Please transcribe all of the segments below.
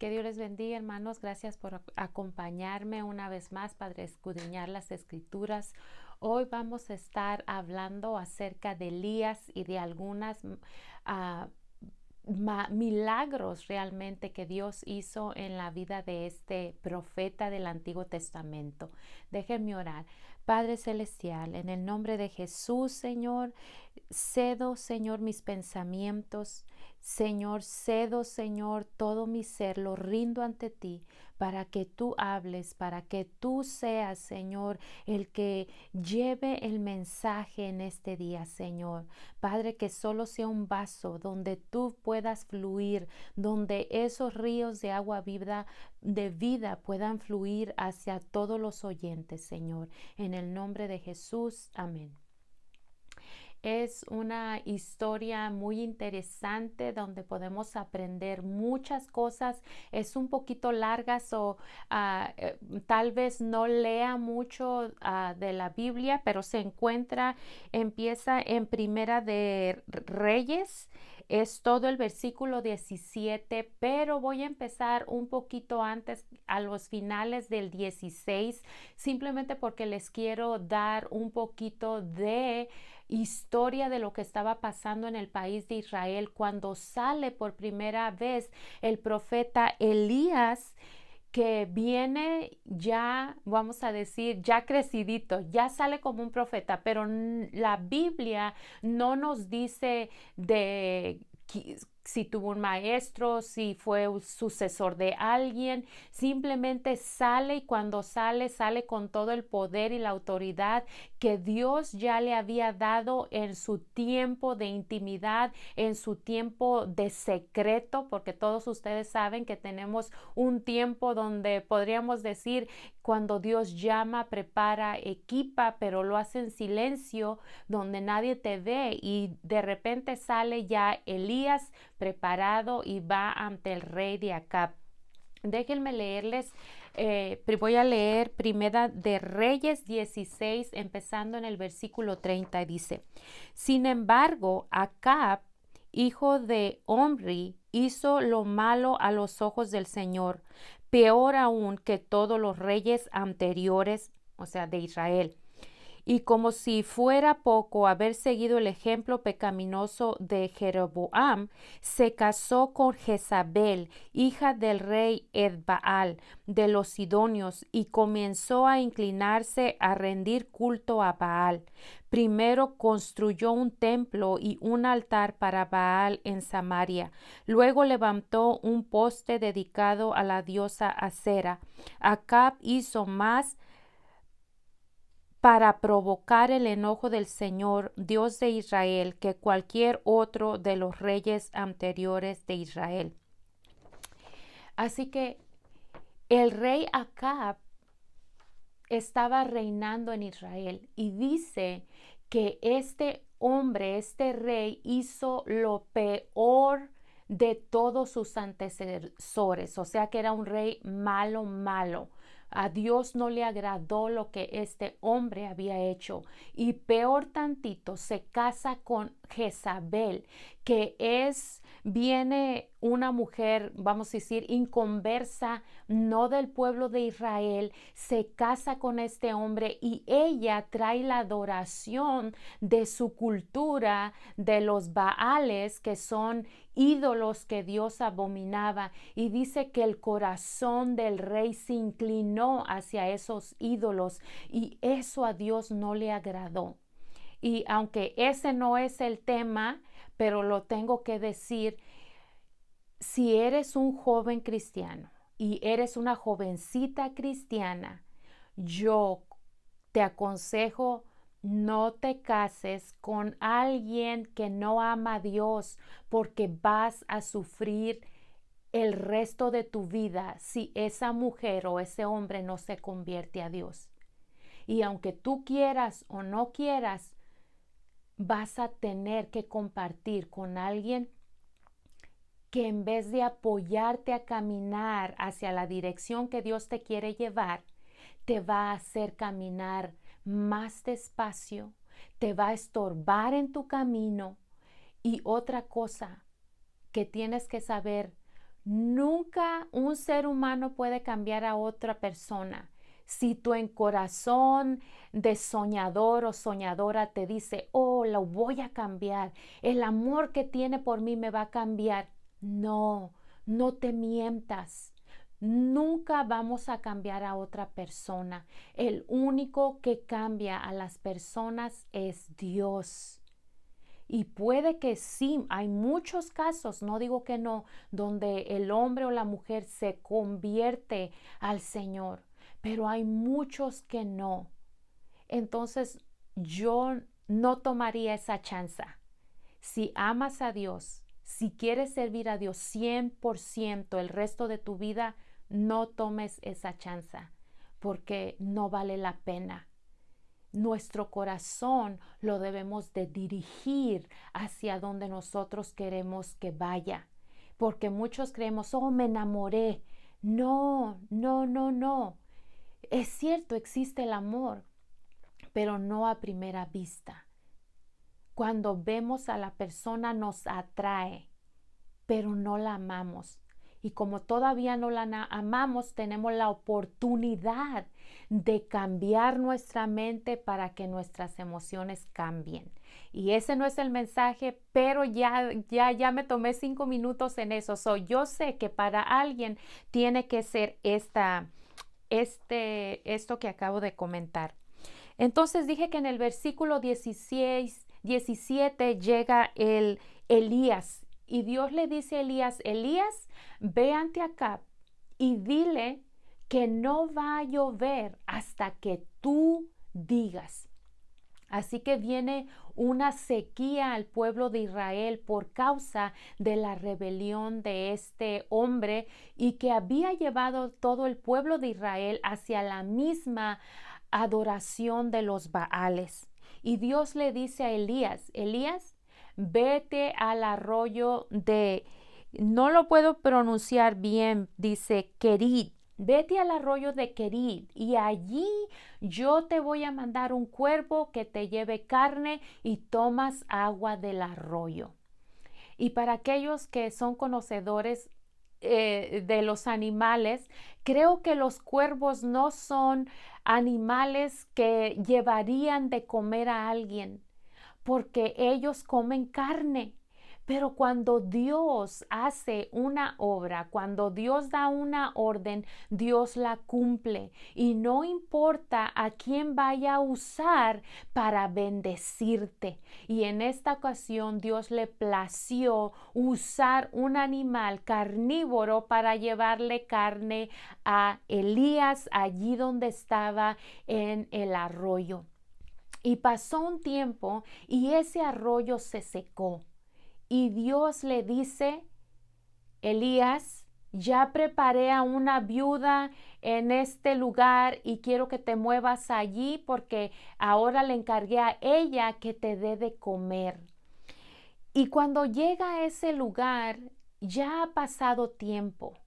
Que Dios les bendiga, hermanos. Gracias por acompañarme una vez más para escudriñar las Escrituras. Hoy vamos a estar hablando acerca de Elías y de algunas uh, milagros realmente que Dios hizo en la vida de este profeta del Antiguo Testamento. Déjenme orar. Padre Celestial, en el nombre de Jesús, Señor, cedo, Señor, mis pensamientos. Señor, cedo, Señor, todo mi ser, lo rindo ante ti para que tú hables, para que tú seas, Señor, el que lleve el mensaje en este día, Señor. Padre, que solo sea un vaso donde tú puedas fluir, donde esos ríos de agua viva, de vida puedan fluir hacia todos los oyentes, Señor. En el nombre de Jesús, amén. Es una historia muy interesante donde podemos aprender muchas cosas. Es un poquito larga, tal vez no lea mucho de la Biblia, pero empieza en Primera de Reyes. Es todo el versículo 17, pero voy a empezar un poquito antes, a los finales del 16, simplemente porque les quiero dar un poquito de historia de lo que estaba pasando en el país de Israel cuando sale por primera vez el profeta Elías, que viene ya, vamos a decir, ya crecidito, ya sale como un profeta, pero la Biblia no nos dice de si tuvo un maestro, si fue un sucesor de alguien. Simplemente sale, y cuando sale con todo el poder y la autoridad que Dios ya le había dado en su tiempo de intimidad, en su tiempo de secreto, porque todos ustedes saben que tenemos un tiempo donde podríamos decir cuando Dios llama, prepara, equipa, pero lo hace en silencio, donde nadie te ve, y de repente sale ya Elías preparado y va ante el rey de Acab. Déjenme leerles, voy a leer Primera de Reyes 16, empezando en el versículo 30, y dice: Sin embargo, Acab, hijo de Omri, hizo lo malo a los ojos del Señor, peor aún que todos los reyes anteriores, o sea, de Israel. Y como si fuera poco haber seguido el ejemplo pecaminoso de Jeroboam, se casó con Jezabel, hija del rey Edbaal de los Sidonios, y comenzó a inclinarse a rendir culto a Baal. Primero construyó un templo y un altar para Baal en Samaria. Luego levantó un poste dedicado a la diosa Acera. Acab hizo más para provocar el enojo del Señor, Dios de Israel, que cualquier otro de los reyes anteriores de Israel. Así que el rey Acab estaba reinando en Israel, y dice que este hombre, este rey, hizo lo peor de todos sus antecesores, o sea que era un rey malo. A Dios no le agradó lo que este hombre había hecho, y peor tantito, se casa con Jezabel, que viene una mujer, vamos a decir, inconversa, no del pueblo de Israel, se casa con este hombre, y ella trae la adoración de su cultura, de los Baales, que son ídolos que Dios abominaba, y dice que el corazón del rey se inclinó hacia esos ídolos, y eso a Dios no le agradó. Y aunque ese no es el tema, pero lo tengo que decir, si eres un joven cristiano y eres una jovencita cristiana, yo te aconsejo: no te cases con alguien que no ama a Dios, porque vas a sufrir el resto de tu vida si esa mujer o ese hombre no se convierte a Dios. Y aunque tú quieras o no quieras, vas a tener que compartir con alguien que, en vez de apoyarte a caminar hacia la dirección que Dios te quiere llevar, te va a hacer caminar más despacio, te va a estorbar en tu camino. Y otra cosa que tienes que saber: Nunca un ser humano puede cambiar a otra persona. Si tu en corazón de soñador o soñadora te dice, oh, lo voy a cambiar, el amor que tiene por mí me va a cambiar. No, no te mientas. Nunca vamos a cambiar a otra persona. El único que cambia a las personas es Dios. Y puede que sí, hay muchos casos, no digo que no, donde el hombre o la mujer se convierte al Señor, pero hay muchos que no. Entonces yo no tomaría esa chance. Si amas a Dios, si quieres servir a Dios 100% el resto de tu vida, no tomes esa chance porque no vale la pena. Nuestro corazón lo debemos de dirigir hacia donde nosotros queremos que vaya. Porque muchos creemos, oh, me enamoré. No, no, no, no. Es cierto, existe el amor, pero no a primera vista. Cuando vemos a la persona nos atrae, pero no la amamos. Y como todavía no la amamos, tenemos la oportunidad de cambiar nuestra mente para que nuestras emociones cambien. Y ese no es el mensaje, pero ya me tomé 5 minutos en eso. Yo sé que para alguien tiene que ser esto que acabo de comentar. Entonces dije que en el versículo 17 llega el Elías. Y Dios le dice a Elías, Elías, ve ante Acab y dile que no va a llover hasta que tú digas. Así que viene una sequía al pueblo de Israel por causa de la rebelión de este hombre y que había llevado todo el pueblo de Israel hacia la misma adoración de los Baales. Y Dios le dice a Elías, Elías, vete al arroyo de, no lo puedo pronunciar bien, dice Kerit. Vete al arroyo de Kerit y allí yo te voy a mandar un cuervo que te lleve carne y tomas agua del arroyo. Y para aquellos que son conocedores de los animales, creo que los cuervos no son animales que llevarían de comer a alguien, porque ellos comen carne. Pero cuando Dios hace una obra, cuando Dios da una orden, Dios la cumple. Y no importa a quién vaya a usar para bendecirte. Y en esta ocasión Dios le plació usar un animal carnívoro para llevarle carne a Elías allí donde estaba en el arroyo. Y pasó un tiempo y ese arroyo se secó. Y Dios le dice, Elías, ya preparé a una viuda en este lugar y quiero que te muevas allí porque ahora le encargué a ella que te dé de comer. Y cuando llega a ese lugar, ya ha pasado tiempo.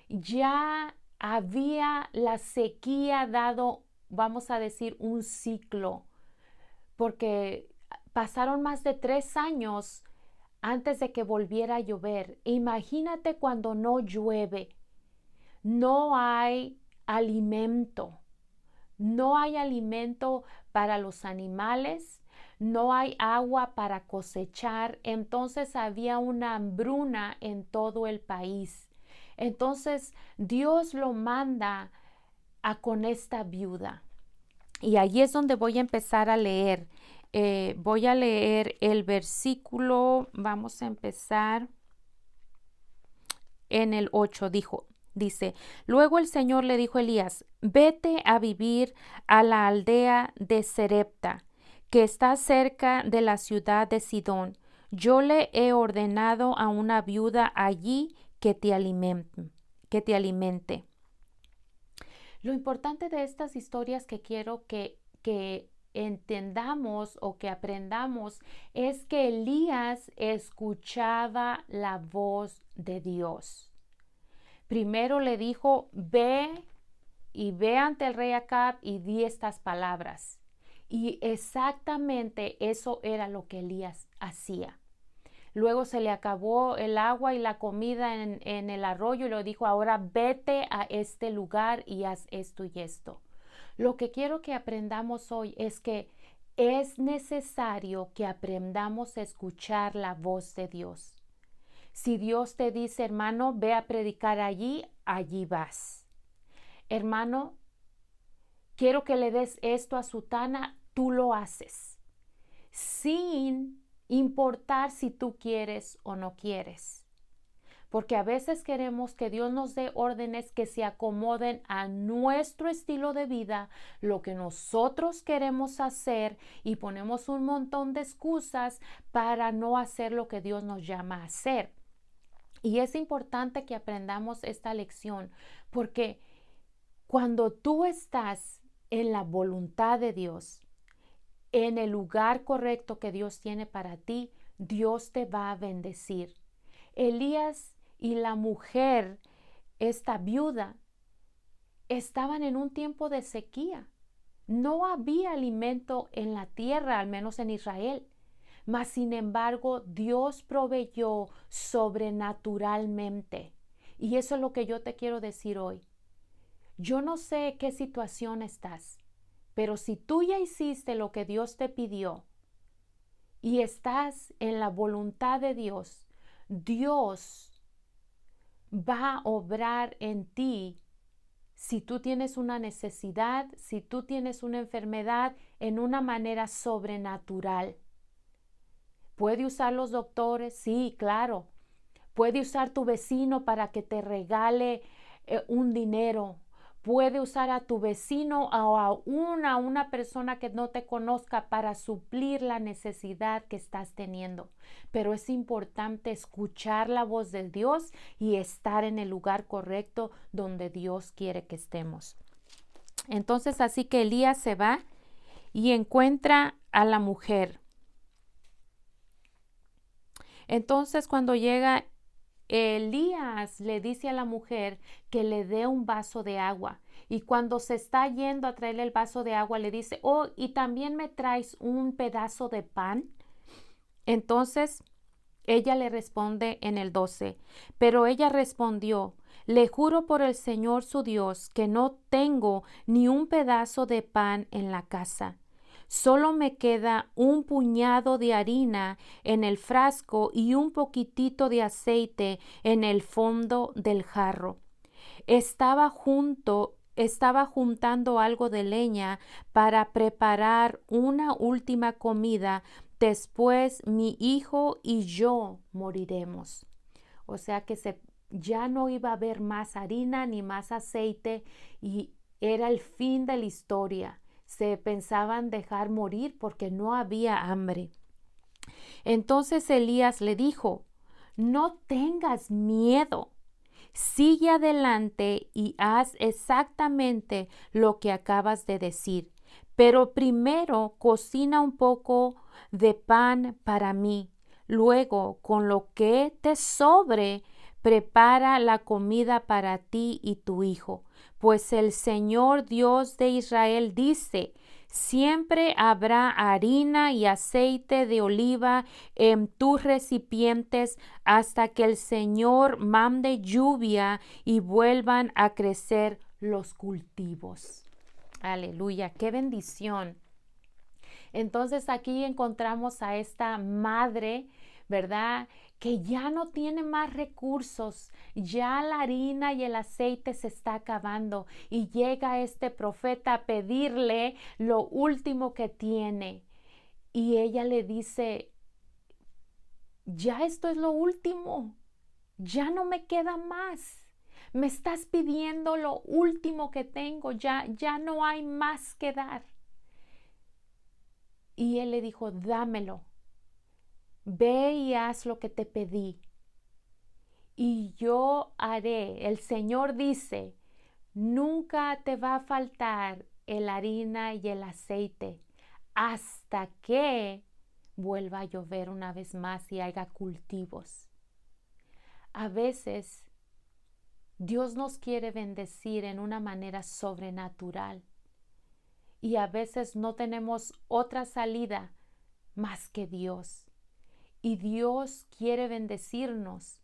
Ya había la sequía dado, vamos a decir, un ciclo, porque pasaron más de 3 años antes de que volviera a llover. Imagínate cuando no llueve, no hay alimento, no hay alimento para los animales, no hay agua para cosechar, entonces había una hambruna en todo el país. Entonces Dios lo manda con esta viuda. Y allí es donde voy a empezar a leer. Voy a leer el versículo, vamos a empezar en el 8, dice, luego el Señor le dijo a Elías, vete a vivir a la aldea de Serepta, que está cerca de la ciudad de Sidón. Yo le he ordenado a una viuda allí que te alimente. Lo importante de estas historias que quiero que entendamos o que aprendamos es que Elías escuchaba la voz de Dios. Primero le dijo, ve ante el rey Acab y di estas palabras. Y exactamente eso era lo que Elías hacía. luego se le acabó el agua y la comida en el arroyo y le dijo, ahora vete a este lugar y haz esto y esto. Lo que quiero que aprendamos hoy es que es necesario que aprendamos a escuchar la voz de Dios. Si Dios te dice, hermano, ve a predicar allí, allí vas. Hermano, quiero que le des esto a Sutana, tú lo haces, sin importar si tú quieres o no quieres. Porque a veces queremos que Dios nos dé órdenes que se acomoden a nuestro estilo de vida, lo que nosotros queremos hacer, y ponemos un montón de excusas para no hacer lo que Dios nos llama a hacer. Y es importante que aprendamos esta lección, porque cuando tú estás en la voluntad de Dios, en el lugar correcto que Dios tiene para ti, Dios te va a bendecir. Elías y la mujer, esta viuda, estaban en un tiempo de sequía. No había alimento en la tierra, al menos en Israel. Mas, sin embargo, Dios proveyó sobrenaturalmente. Y eso es lo que yo te quiero decir hoy. Yo no sé qué situación estás, pero si tú ya hiciste lo que Dios te pidió y estás en la voluntad de Dios, Dios va a obrar en ti. Si tú tienes una necesidad, si tú tienes una enfermedad, en una manera sobrenatural. ¿Puede usar los doctores? Sí, claro. Puede usar tu vecino para que te regale un dinero. Puede usar a tu vecino o a una persona que no te conozca para suplir la necesidad que estás teniendo. Pero es importante escuchar la voz de Dios y estar en el lugar correcto donde Dios quiere que estemos. Entonces, así que Elías se va y encuentra a la mujer. Entonces, cuando llega, Elías le dice a la mujer que le dé un vaso de agua, y cuando se está yendo a traerle el vaso de agua le dice, oh, y también me traes un pedazo de pan. Entonces ella le responde en el 12, pero ella respondió, le juro por el Señor su Dios que no tengo ni un pedazo de pan en la casa. Solo me queda un puñado de harina en el frasco y un poquitito de aceite en el fondo del jarro. Estaba juntando algo de leña para preparar una última comida. Después mi hijo y yo moriremos. O sea que ya no iba a haber más harina ni más aceite y era el fin de la historia. Se pensaban dejar morir porque no había hambre. Entonces Elías le dijo, no tengas miedo. Sigue adelante y haz exactamente lo que acabas de decir. Pero primero cocina un poco de pan para mí. Luego, con lo que te sobre, prepara la comida para ti y tu hijo. Pues el Señor Dios de Israel dice, siempre habrá harina y aceite de oliva en tus recipientes hasta que el Señor mande lluvia y vuelvan a crecer los cultivos. Aleluya, qué bendición. Entonces aquí encontramos a esta madre, ¿verdad? Que ya no tiene más recursos, ya la harina y el aceite se está acabando y llega este profeta a pedirle lo último que tiene. Y ella le dice, ya esto es lo último, ya no me queda más. Me estás pidiendo lo último que tengo, ya no hay más que dar. Y él le dijo, dámelo, ve y haz lo que te pedí. Y yo haré, el Señor dice, nunca te va a faltar el harina y el aceite hasta que vuelva a llover una vez más y haya cultivos. A veces Dios nos quiere bendecir en una manera sobrenatural y a veces no tenemos otra salida más que Dios. y Dios quiere bendecirnos,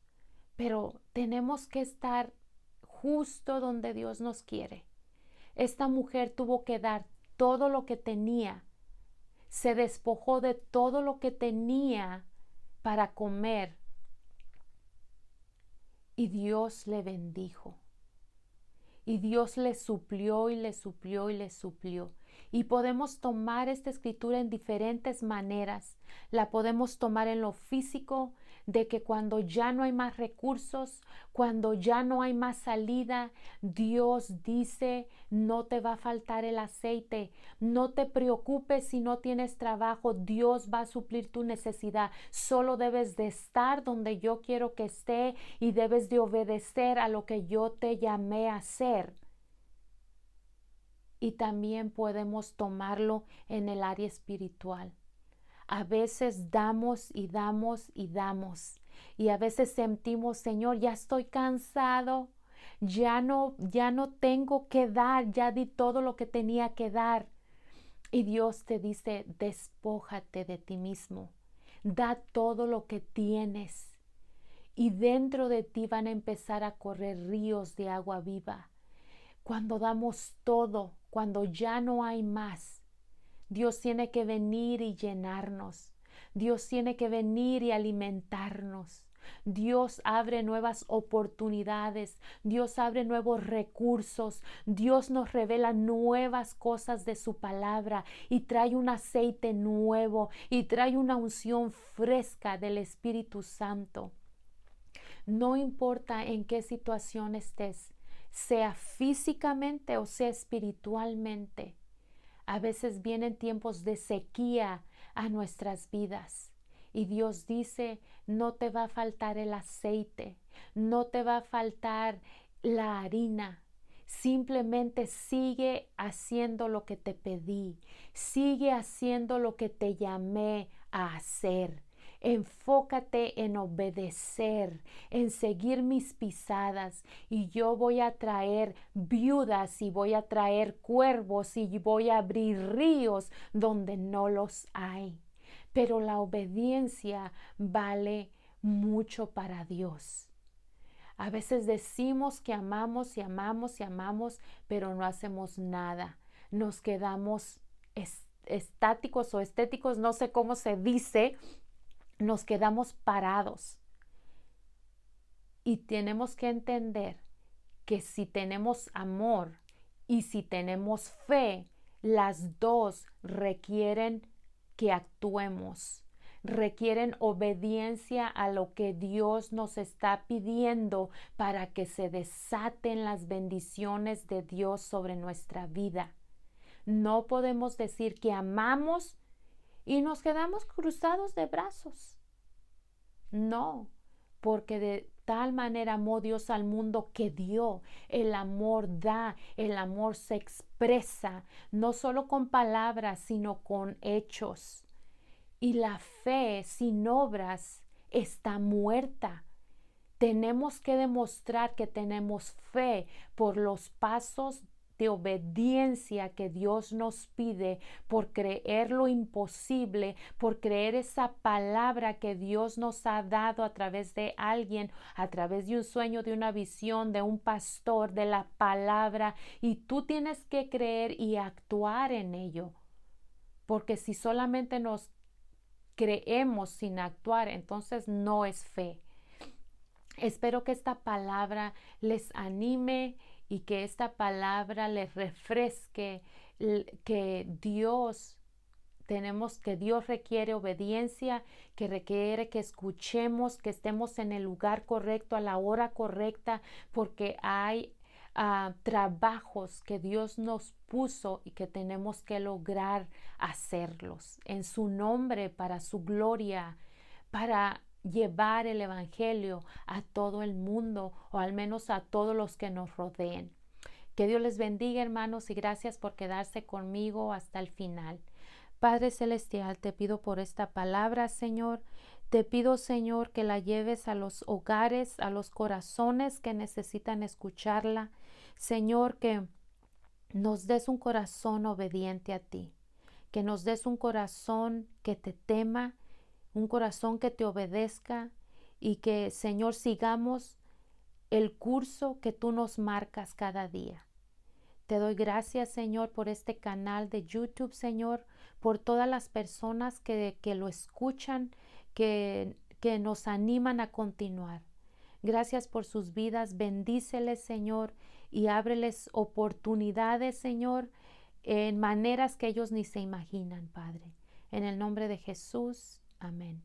pero tenemos que estar justo donde Dios nos quiere. Esta mujer tuvo que dar todo lo que tenía, se despojó de todo lo que tenía para comer y Dios le bendijo. Y Dios le suplió y le suplió y le suplió. Y podemos tomar esta escritura en diferentes maneras. La podemos tomar en lo físico, de que cuando ya no hay más recursos, cuando ya no hay más salida, Dios dice, no te va a faltar el aceite. No te preocupes si no tienes trabajo, Dios va a suplir tu necesidad. Solo debes de estar donde yo quiero que esté y debes de obedecer a lo que yo te llamé a hacer. Y también podemos tomarlo en el área espiritual. A veces damos y damos y damos. Y a veces sentimos, Señor, ya estoy cansado. Ya no tengo que dar. Ya di todo lo que tenía que dar. Y Dios te dice, despójate de ti mismo. Da todo lo que tienes. Y dentro de ti van a empezar a correr ríos de agua viva. Cuando damos todo, cuando ya no hay más, Dios tiene que venir y llenarnos. Dios tiene que venir y alimentarnos. Dios abre nuevas oportunidades. Dios abre nuevos recursos. Dios nos revela nuevas cosas de su palabra y trae un aceite nuevo y trae una unción fresca del Espíritu Santo. No importa en qué situación estés, sea físicamente o sea espiritualmente. A veces vienen tiempos de sequía a nuestras vidas y Dios dice, no te va a faltar el aceite, no te va a faltar la harina. Simplemente sigue haciendo lo que te pedí, sigue haciendo lo que te llamé a hacer. Enfócate en obedecer, en seguir mis pisadas y yo voy a traer viudas y voy a traer cuervos y voy a abrir ríos donde no los hay. Pero la obediencia vale mucho para Dios. A veces decimos que amamos y amamos y amamos, pero no hacemos nada. Nos quedamos estáticos o estéticos, no sé cómo se dice, nos quedamos parados. Y tenemos que entender que si tenemos amor y si tenemos fe, las dos requieren que actuemos, requieren obediencia a lo que Dios nos está pidiendo para que se desaten las bendiciones de Dios sobre nuestra vida. No podemos decir que amamos y nos quedamos cruzados de brazos. No, porque de tal manera amó Dios al mundo que dio. El amor da, el amor se expresa, no solo con palabras, sino con hechos. Y la fe sin obras está muerta. Tenemos que demostrar que tenemos fe por los pasos de obediencia que Dios nos pide, por creer lo imposible, por creer esa palabra que Dios nos ha dado a través de alguien, a través de un sueño, de una visión, de un pastor, de la palabra. Y tú tienes que creer y actuar en ello, porque si solamente nos creemos sin actuar, entonces no es fe. Espero que esta palabra les anime y que esta palabra les refresque, que Dios requiere obediencia, que requiere que escuchemos, que estemos en el lugar correcto, a la hora correcta, porque hay trabajos que Dios nos puso y que tenemos que lograr hacerlos en su nombre, para su gloria, para llevar el evangelio a todo el mundo, o al menos a todos los que nos rodeen. Que Dios les bendiga, hermanos, y gracias por quedarse conmigo hasta el final. Padre celestial, te pido por esta palabra, Señor. Te pido, Señor, que la lleves a los hogares, a los corazones que necesitan escucharla. Señor, que nos des un corazón obediente a ti, que nos des un corazón que te tema un corazón que te obedezca y que, Señor, sigamos el curso que tú nos marcas cada día. Te doy gracias, Señor, por este canal de YouTube, Señor, por todas las personas que lo escuchan, que nos animan a continuar. Gracias por sus vidas. Bendíceles, Señor, y ábreles oportunidades, Señor, en maneras que ellos ni se imaginan, Padre. En el nombre de Jesús. Amén.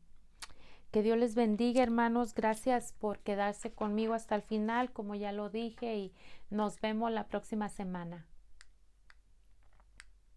Que Dios les bendiga, hermanos. Gracias por quedarse conmigo hasta el final, como ya lo dije, y nos vemos la próxima semana.